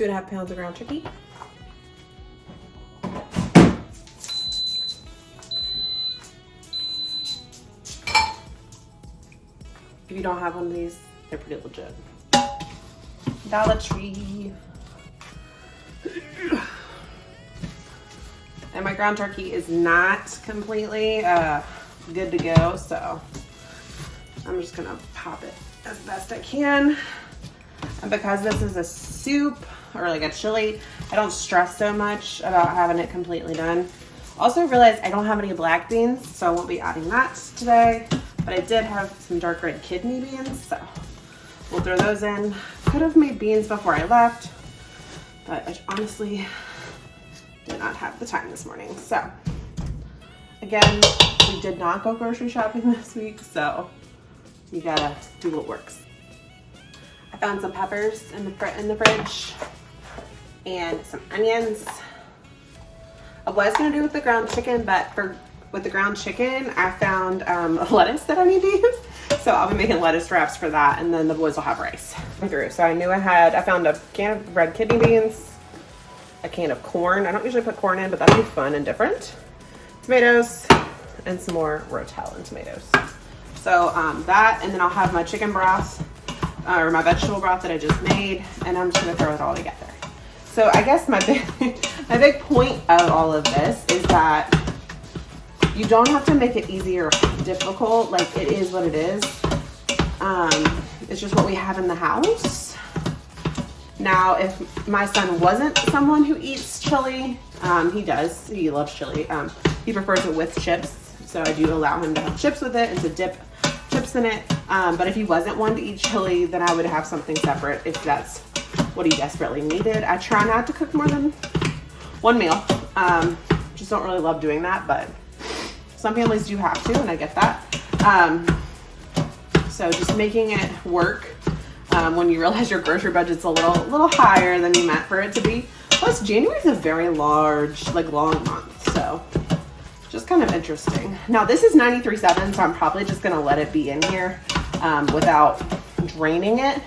2.5 pounds of ground turkey. If you don't have one of these, they're pretty legit. Dollar Tree. And my ground turkey is not completely good to go, so I'm just gonna pop it as best I can. And because this is a soup or like a chili, I don't stress so much about having it completely done. Also realized I don't have any black beans, so I won't be adding that today, but I did have some dark red kidney beans, so we'll throw those in. Could have made beans before I left, but I honestly did not have the time this morning. So again, we did not go grocery shopping this week, so you gotta do what works. I found some peppers in the fridge and some onions. I was gonna do with the ground chicken, but with the ground chicken, I found lettuce that I need to use. So I'll be making lettuce wraps for that, and then the boys will have rice. So I knew I found a can of red kidney beans, a can of corn. I don't usually put corn in, but that'd be fun and different. Tomatoes, and some more Rotel and tomatoes. So that, and then I'll have my chicken broth, or my vegetable broth that I just made, and I'm just gonna throw it all together. So I guess my big point of all of this is that you don't have to make it easy or difficult. Like, it is what it is. It's just what we have in the house. Now, if my son wasn't someone who eats chili, he loves chili. He prefers it with chips. So I do allow him to have chips with it and to dip chips in it. But if he wasn't one to eat chili, then I would have something separate if that's what he desperately needed. I try not to cook more than one meal. Just don't really love doing that, but some families do have to, and I get that. So just making it work when you realize your grocery budget's a little higher than you meant for it to be. Plus, January is a very long month, so just kind of interesting. Now, this is 93.7, so I'm probably just gonna let it be in here without draining it.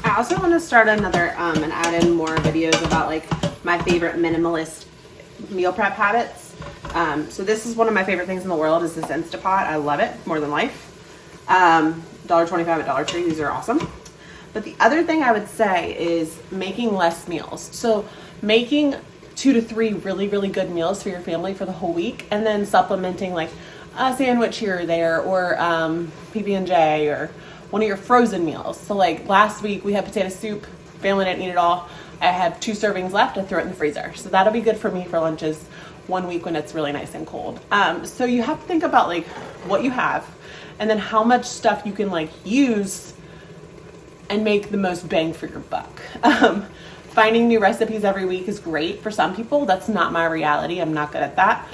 I also want to start another and add in more videos about like my favorite minimalist meal prep habits. So this is one of my favorite things in the world is this Instapot. I love it more than life. $1.25 at Dollar Tree. These are awesome. But the other thing I would say is making less meals. So making 2 to 3 really, really good meals for your family for the whole week, and then supplementing like a sandwich here or there, or PB&J, or one of your frozen meals. So like last week we had potato soup, family didn't eat it all. I had 2 servings left, I threw it in the freezer. So that'll be good for me for lunches one week when it's really nice and cold. So you have to think about like what you have, and then how much stuff you can like use and make the most bang for your buck. Finding new recipes every week is great for some people. That's not my reality. I'm not good at that.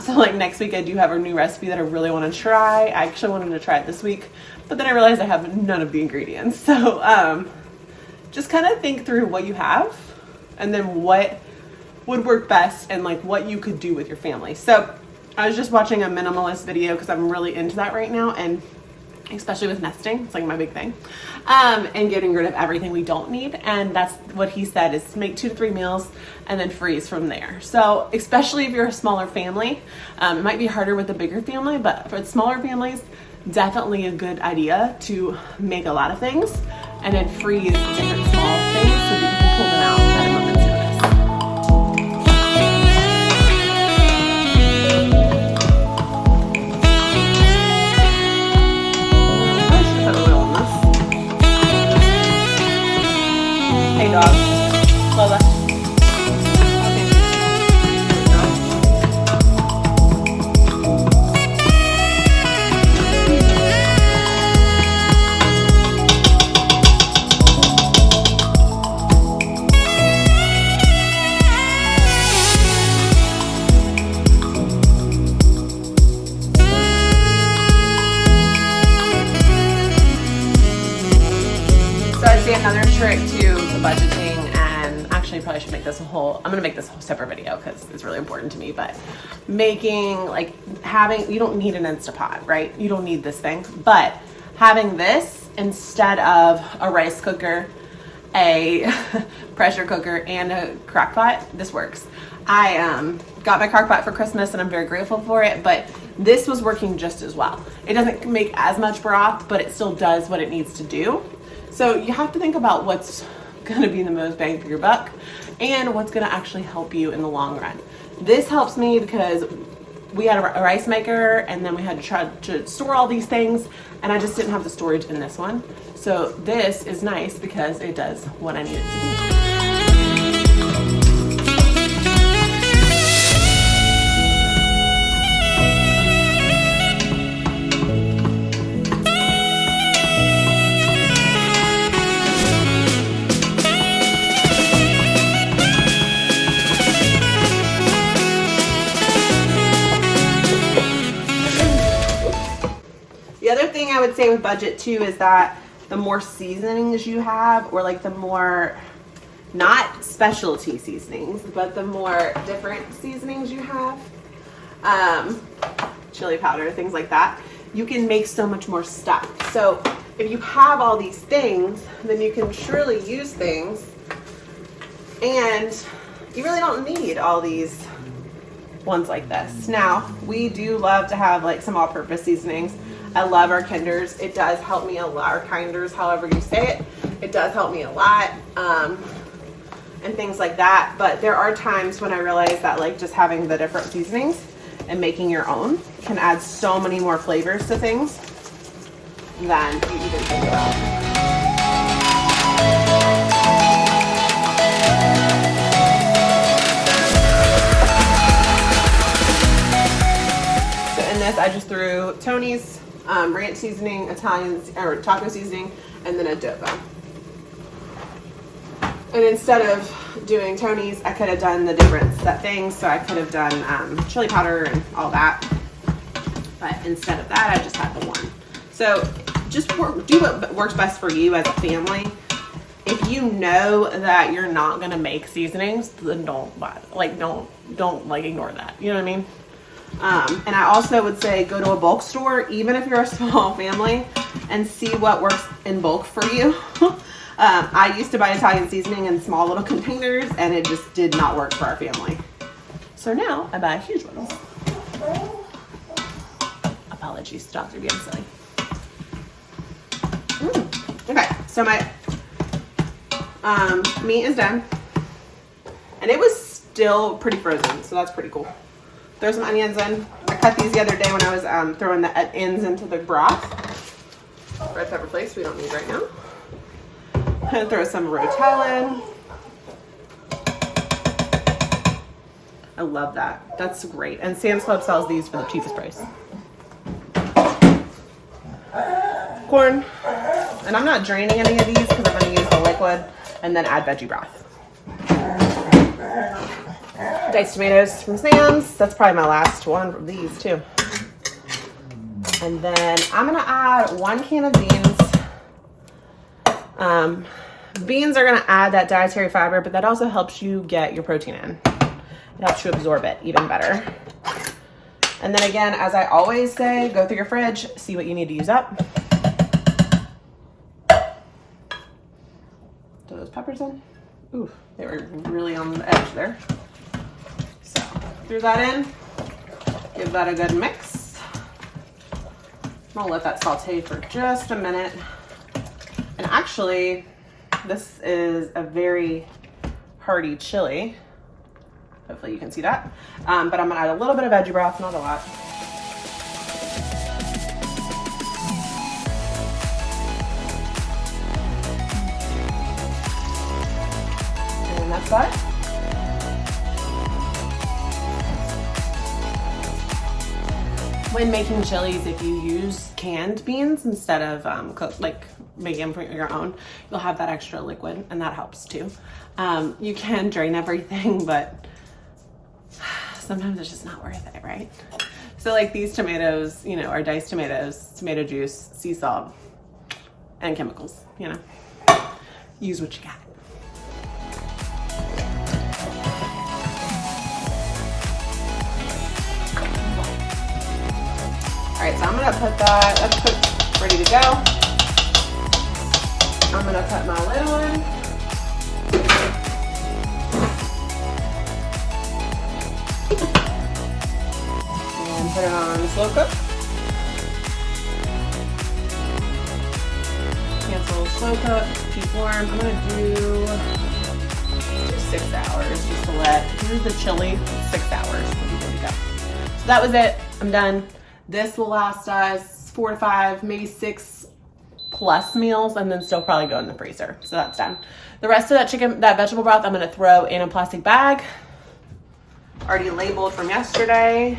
So like next week I do have a new recipe that I really want to try. I actually wanted to try it this week, but then I realized I have none of the ingredients. So just kind of think through what you have and then what would work best and like what you could do with your family. So I was just watching a minimalist video because I'm really into that right now, and especially with nesting, it's like my big thing, and getting rid of everything we don't need. And that's what he said, is make 2 to 3 meals and then freeze from there. So especially if you're a smaller family, it might be harder with a bigger family, but for smaller families, definitely a good idea to make a lot of things and then freeze different small things so that you can pull them out at a moment's notice. Hey dog, Lola. trick to the budgeting, and actually I probably should make this I'm gonna make this a whole separate video because it's really important to me, but making, like, you don't need an Instapot, right? You don't need this thing, but having this instead of a rice cooker, a pressure cooker, and a crock pot, this works. I got my crock pot for Christmas and I'm very grateful for it, but this was working just as well. It doesn't make as much broth, but it still does what it needs to do. So you have to think about what's gonna be the most bang for your buck and what's gonna actually help you in the long run. This helps me because we had a rice maker and then we had to try to store all these things, and I just didn't have the storage in this one. So this is nice because it does what I need it to do. The other thing I would say with budget too is that the more seasonings you have, or like the more, not specialty seasonings, but the more different seasonings you have, chili powder, things like that, you can make so much more stuff. So if you have all these things, then you can surely use things, and you really don't need all these ones like this. Now, we do love to have like some all-purpose seasonings. I love our kinders. It does help me a lot, or kinders, however you say it. It does help me a lot, and things like that. But there are times when I realize that like just having the different seasonings and making your own can add so many more flavors to things than you even think about. I just threw Tony's ranch seasoning, Italian or taco seasoning, and then adobo. And instead of doing Tony's, I could have done the different things. So I could have done chili powder and all that. But instead of that, I just had the one. So just do what works best for you as a family. If you know that you're not gonna make seasonings, then don't ignore that. You know what I mean? And I also would say go to a bulk store, even if you're a small family, and see what works in bulk for you. I used to buy Italian seasoning in small little containers, and it just did not work for our family. So now I buy huge ones. Apologies, dogs are being silly. Okay, so my meat is done, and it was still pretty frozen, so that's pretty cool. Throw some onions in. I cut these the other day when I was throwing the ends into the broth. Red pepper flakes we don't need right now. I'm gonna throw some rotel in. I love that. That's great. And Sam's Club sells these for the cheapest price. Corn. And I'm not draining any of these because I'm gonna use the liquid and then add veggie broth. Diced tomatoes from Sam's. That's probably my last one of these too. And then I'm gonna add 1 can of beans. Beans are gonna add that dietary fiber, but that also helps you get your protein in. It helps you absorb it even better. And then again, as I always say, go through your fridge, see what you need to use up. Throw those peppers in. Ooh, they were really on the edge there. So, threw that in. Give that a good mix. I'm gonna let that saute for just a minute. And actually, this is a very hearty chili. Hopefully you can see that. But I'm gonna add a little bit of veggie broth, not a lot. And that's that. When making chilies, if you use canned beans instead of making them for your own, you'll have that extra liquid, and that helps too. You can drain everything, but sometimes it's just not worth it, right? So like these tomatoes, you know, are diced tomatoes, tomato juice, sea salt, and chemicals, you know. use what you got. All right, so I'm gonna put that's cooked, ready to go. I'm gonna put my lid on. And put it on slow cook. Cancel slow cook, keep warm. I'm gonna do 6 hours just to this is the chili, 6 hours. We'll be good to go. So that was it, I'm done. This will last us 4 to 5, maybe 6 plus meals, and then still probably go in the freezer. So that's done. The rest of that vegetable broth, I'm gonna throw in a plastic bag. Already labeled from yesterday.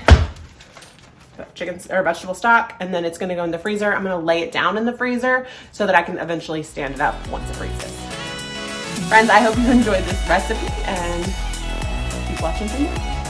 Chicken or vegetable stock, and then it's gonna go in the freezer. I'm gonna lay it down in the freezer so that I can eventually stand it up once it freezes. Friends, I hope you enjoyed this recipe and keep watching for more.